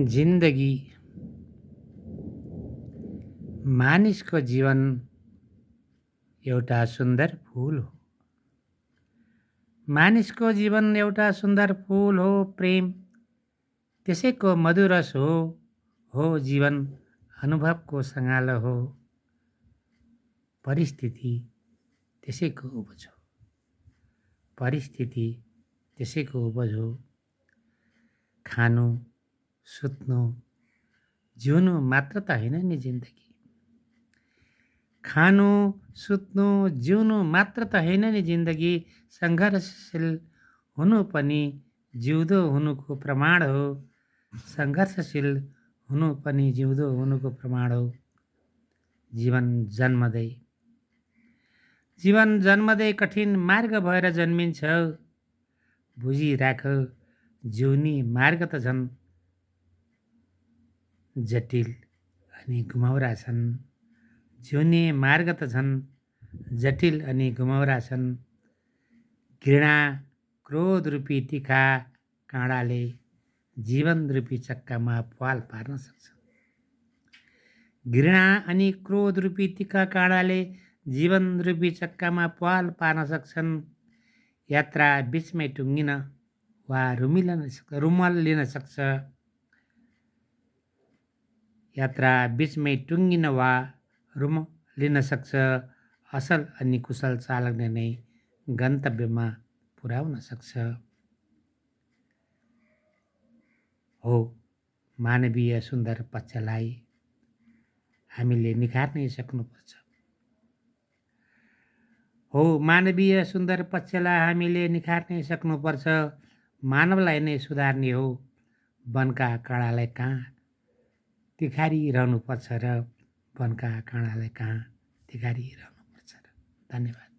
जिन्दगी मानिसको जीवन एउटा सुन्दर फूल हो। मानिसको जीवन एउटा सुन्दर फूल हो। प्रेम त्यसैको मधुरस हो जीवन अनुभवको सङ्गालो हो। परिस्थिति त्यसैको उपज हो। परिस्थिति त्यसैको उपज हो। खानु सुत्नु जिउनु मात्र त होइन नि जिन्दगी। खानु सुत्नु जिउनु मात्र त होइन नि जिन्दगी। सङ्घर्षशील हुनु पनि जिउँदो हुनुको प्रमाण हो। सङ्घर्षशील हुनु पनि जिउँदो हुनुको प्रमाण हो। जीवन जन्मदै कठिन मार्ग भएर जन्मिन्छ। बुझिराख जिउनी मार्ग त झन् जटिल अनि घुमाउरा छन्। जिउने मार्ग त झन् जटिल अनि घुमाउरा छन्। घृणा क्रोध रूपी तिखा काँडाले जीवन रूपी चक्कामा प्वाल पार्न सक्छ। घृणा अनि क्रोध रूपी तिखा काँडाले जीवन रूपी चक्कामा प्वाल पार्न सक्छन्। यात्रा बिचमै टुङ्गिन वा रुमल लिन सक्छ। यात्रा बिचमै टुङ्गिन वा रुम लिन सक्छ। असल अनि कुशल चालकले नै गन्तव्यमा पुर्याउन सक्छ। हो मानवीय सुन्दर पक्षलाई हामीले निखार्नै सक्नुपर्छ। हो मानवीय सुन्दर पक्षलाई हामीले निखार्नै सक्नुपर्छ। मानवलाई नै सुधार्ने हो। वनका काँडालाई कहाँ तिखारिरहनुपर्छ र वनका काँडालाई कहाँ तिखारिरहनुपर्छ र। धन्यवाद।